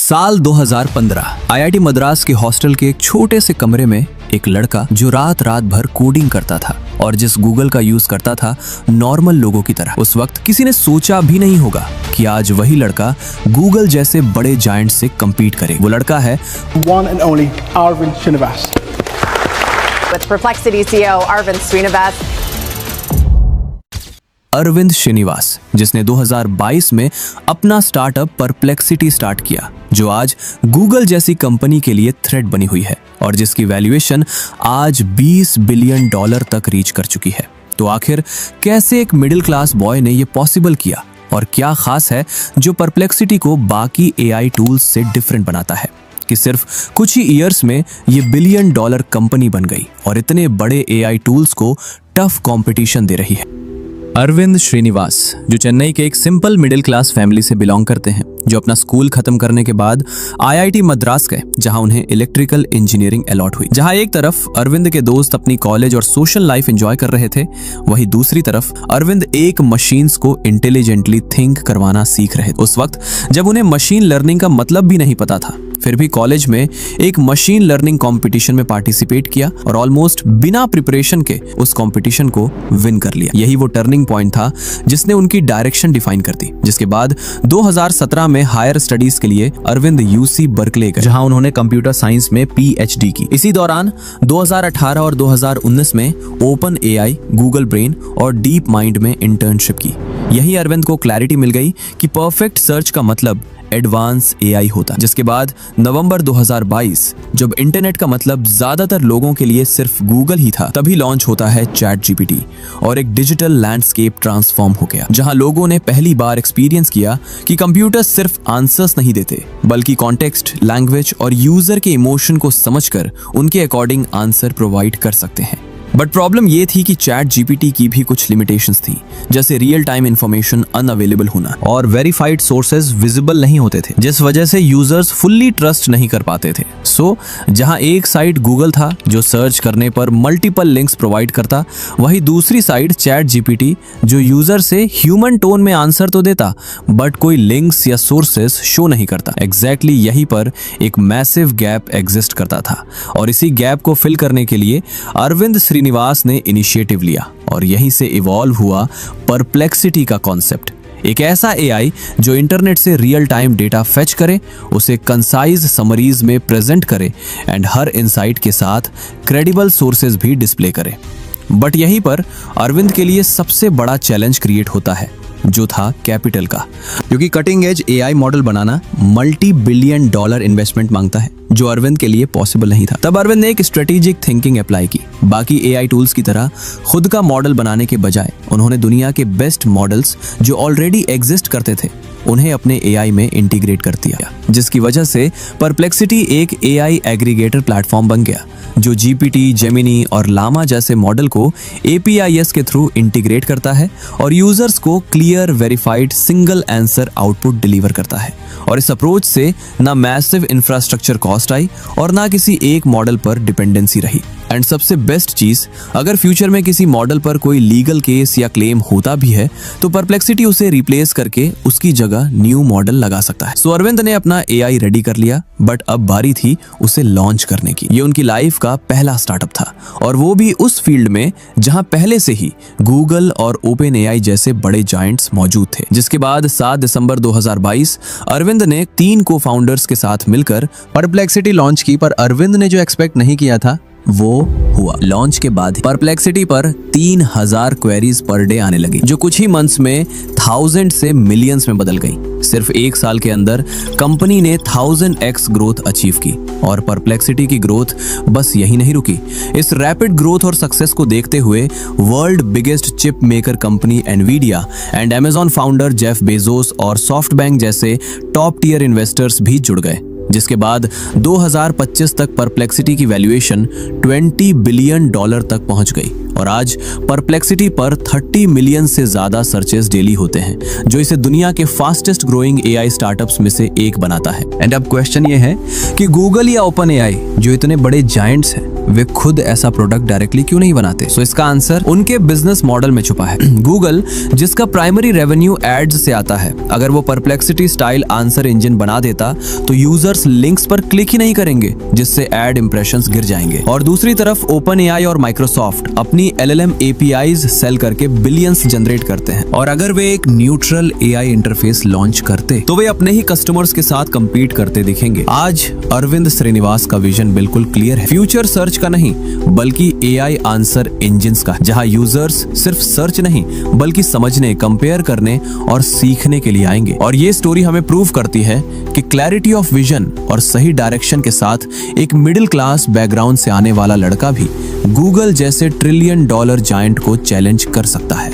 साल 2015 आईआईटी मद्रास के हॉस्टल के एक छोटे से कमरे में एक लड़का जो रात भर कोडिंग करता था और जिस गूगल का यूज करता था नॉर्मल लोगों की तरह। उस वक्त किसी ने सोचा भी नहीं होगा कि आज वही लड़का गूगल जैसे बड़े जायंट से कम्पीट करे। वो लड़का है one and only Arvind Srinivas. With Perplexity CEO Arvind Srinivas. Arvind Srinivas, जिसने 2022 में अपना स्टार्टअप परप्लेक्सिटी स्टार्ट किया, जो आज गूगल जैसी कंपनी के लिए थ्रेट बनी हुई है और जिसकी वैल्यूएशन आज $20 बिलियन तक रीच कर चुकी है। तो आखिर कैसे एक मिडिल क्लास बॉय ने ये पॉसिबल किया और क्या खास है जो परप्लेक्सिटी को बाकी एआई टूल्स से डिफरेंट बनाता है कि सिर्फ कुछ ही ईयर्स में ये $1 बिलियन कंपनी बन गई और इतने बड़े एआई टूल्स को टफ कंपटीशन दे रही है। अरविंद श्रीनिवास, जो चेन्नई के एक सिंपल मिडिल क्लास फैमिली से बिलोंग करते हैं, जो अपना स्कूल खत्म करने के बाद आईआईटी मद्रास गए, जहां उन्हें इलेक्ट्रिकल इंजीनियरिंग अलॉट हुई। जहां एक तरफ अरविंद के दोस्त अपनी कॉलेज और सोशल लाइफ एंजॉय कर रहे थे, वहीं दूसरी तरफ अरविंद एक मशीन्स को इंटेलिजेंटली थिंक करवाना सीख रहे थे। उस वक्त जब उन्हें मशीन लर्निंग का मतलब भी नहीं पता था, फिर भी कॉलेज में एक मशीन लर्निंग कंपटीशन में पार्टिसिपेट किया और ऑलमोस्ट बिना प्रिपरेशन के उस कंपटीशन को विन कर लिया। यही वो टर्निंग पॉइंट था जिसने उनकी डायरेक्शन डिफाइन कर दी। जिसके बाद 2017 में हायर स्टडीज के लिए अरविंद यूसी बर्कले गए, जहां उन्होंने कंप्यूटर साइंस में पीएचडी की। इसी दौरान 2018 और 2019 में ओपन एआई, गूगल ब्रेन और डीप माइंड में इंटर्नशिप की। यही अरविंद को क्लैरिटी मिल गई कि परफेक्ट सर्च का मतलब एडवांस एआई होता। जिसके बाद नवंबर 2022, जब इंटरनेट का मतलब ज्यादातर लोगों के लिए सिर्फ गूगल ही था, तभी लॉन्च होता है चैट जीपीटी और एक डिजिटल लैंडस्केप ट्रांसफॉर्म हो गया, जहां लोगों ने पहली बार एक्सपीरियंस किया कि कंप्यूटर सिर्फ आंसर्स नहीं देते, बल्कि कॉन्टेक्स्ट, लैंग्वेज और यूजर के इमोशन को समझकर उनके अकॉर्डिंग आंसर प्रोवाइड कर सकते हैं। बट प्रॉब्लम ये थी कि चैट जीपीटी की भी कुछ लिमिटेशंस थी, जैसे रियल टाइम इंफॉर्मेशन अनअवेलेबल होना और वेरीफाइड सोर्सेज विजिबल नहीं होते थे, जिस वजह से यूजर्स फुल्ली ट्रस्ट नहीं कर पाते थे। सो जहां एक साइड गूगल था जो सर्च करने पर मल्टीपल लिंक्स प्रोवाइड करता, वहीं दूसरी साइड चैट जीपीटी जो यूजर से ह्यूमन टोन में आंसर तो देता बट कोई लिंक्स या सोर्सेज शो नहीं करता। एग्जैक्टली यहीं पर एक मैसिव गैप एग्जिस्ट करता था और इसी गैप को फिल करने के लिए अरविंद श्रीनिवास ने इनिशिएटिव लिया और यहीं से इवॉल्व हुआ परप्लेक्सिटी का कॉन्सेप्ट। एक ऐसा एआई जो इंटरनेट से रियल टाइम डेटा फेच करे, उसे कंसाइज समरीज में प्रेजेंट करे एंड हर इनसाइट के साथ क्रेडिबल सोर्सेज भी डिस्प्ले करे। बट यहीं पर अरविंद के लिए सबसे बड़ा चैलेंज क्रिएट होता है, जो था कैपिटल का, क्योंकि कटिंग एज एआई मॉडल बनाना $multi-billion इन्वेस्टमेंट मांगता है, जो अरविंद के लिए पॉसिबल नहीं था। तब अरविंद ने एक स्ट्रेटेजिक थिंकिंग अप्लाई की। बाकी एआई टूल्स की तरह खुद का मॉडल बनाने के बजाय उन्होंने दुनिया के बेस्ट मॉडल्स जो ऑलरेडी एग्जिस्ट करते थे, उन्हें अपने एआई में इंटीग्रेट कर दिया, जिसकी वजह से परप्लेक्सिटी एक एआई एग्रीगेटर प्लेटफॉर्म बन गया, जो जीपीटी, जेमिनी और लामा जैसे मॉडल को एपीआईएस के थ्रू इंटीग्रेट करता है और यूजर्स को clear, verified, single answer output deliver करता है। और इस अप्रोच से ना मैसिव इंफ्रास्ट्रक्चर कॉस्ट आई और ना किसी एक मॉडल पर डिपेंडेंसी रही। एंड सबसे बेस्ट चीज, अगर फ्यूचर में किसी मॉडल पर कोई लीगल केस या क्लेम होता भी है, तो परप्लेक्सिटी उसे रिप्लेस करके उसकी जगह न्यू मॉडल लगा सकता है। सो अरविंद ने अपना एआई रेडी कर लिया, बट अब बारी थी उसे लॉन्च करने की। ये उनकी लाइफ का पहला स्टार्टअप था और वो भी उस फील्ड में जहां पहले से ही गूगल और ओपन एआई जैसे बड़े जायंट्स मौजूद थे। जिसके बाद 7 दिसंबर 2022 अरविंद ने 3 को फाउंडर्स के साथ मिलकर परप्लेक्सिटी लॉन्च की। पर अरविंद ने जो एक्सपेक्ट नहीं किया था वो हुआ। लॉन्च के बाद परप्लेक्सिटी पर 3000 क्वेरीज पर डे आने लगी, जो कुछ ही मंथ्स में 1000 से मिलियंस में बदल गई। सिर्फ एक साल के अंदर कंपनी ने 1000x ग्रोथ अचीव की और परप्लेक्सिटी की ग्रोथ बस यही नहीं रुकी। इस रैपिड ग्रोथ और सक्सेस को देखते हुए world biggest chip maker company Nvidia and Amazon founder Jeff Bezos और सॉफ्टबैंक जैसे टॉप टियर इन्वेस्टर्स भी जुड़ गए, जिसके बाद 2025 तक परप्लेक्सिटी की वैल्यूएशन $20 बिलियन तक पहुंच गई और आज परप्लेक्सिटी पर 30 मिलियन से ज्यादा सर्चेस डेली होते हैं, जो इसे दुनिया के फास्टेस्ट ग्रोइंग एआई स्टार्टअप्स में से एक बनाता है। एंड अब क्वेश्चन ये है कि गूगल या ओपन एआई जो इतने बड़े जायंट्स हैं, वे खुद ऐसा प्रोडक्ट डायरेक्टली क्यों नहीं बनाते? सो इसका आंसर उनके बिजनेस मॉडल में छुपा है। गूगल, जिसका प्राइमरी रेवेन्यू एड्स से आता है, अगर वो परप्लेक्सिटी स्टाइल आंसर इंजन बना देता तो यूजर्स लिंक्स पर क्लिक ही नहीं करेंगे, जिससे एड इंप्रेशंस गिर जाएंगे। और दूसरी तरफ ओपन एआई और माइक्रोसॉफ्ट अपनी LLM APIs सेल करके बिलियंस जनरेट करते हैं। और अगर वे एक न्यूट्रल AI इंटरफेस लॉन्च करते तो वे अपने ही कस्टमर्स के साथ कंपीट करते दिखेंगे। आज अरविंद श्रीनिवास का विजन बिल्कुल क्लियर है, फ्यूचर सर्च का नहीं बल्कि AI आंसर इंजिन्स का, जहां यूजर्स सिर्फ सर्च नहीं बल्कि समझने, कंपेयर करने और सीखने के लिए आएंगे। और ये स्टोरी हमें प्रूव करती है कि क्लैरिटी ऑफ विजन और सही डायरेक्शन के साथ एक मिडिल क्लास बैकग्राउंड से आने वाला लड़का भी गूगल जैसे $1 ट्रिलियन जायंट को चैलेंज कर सकता है।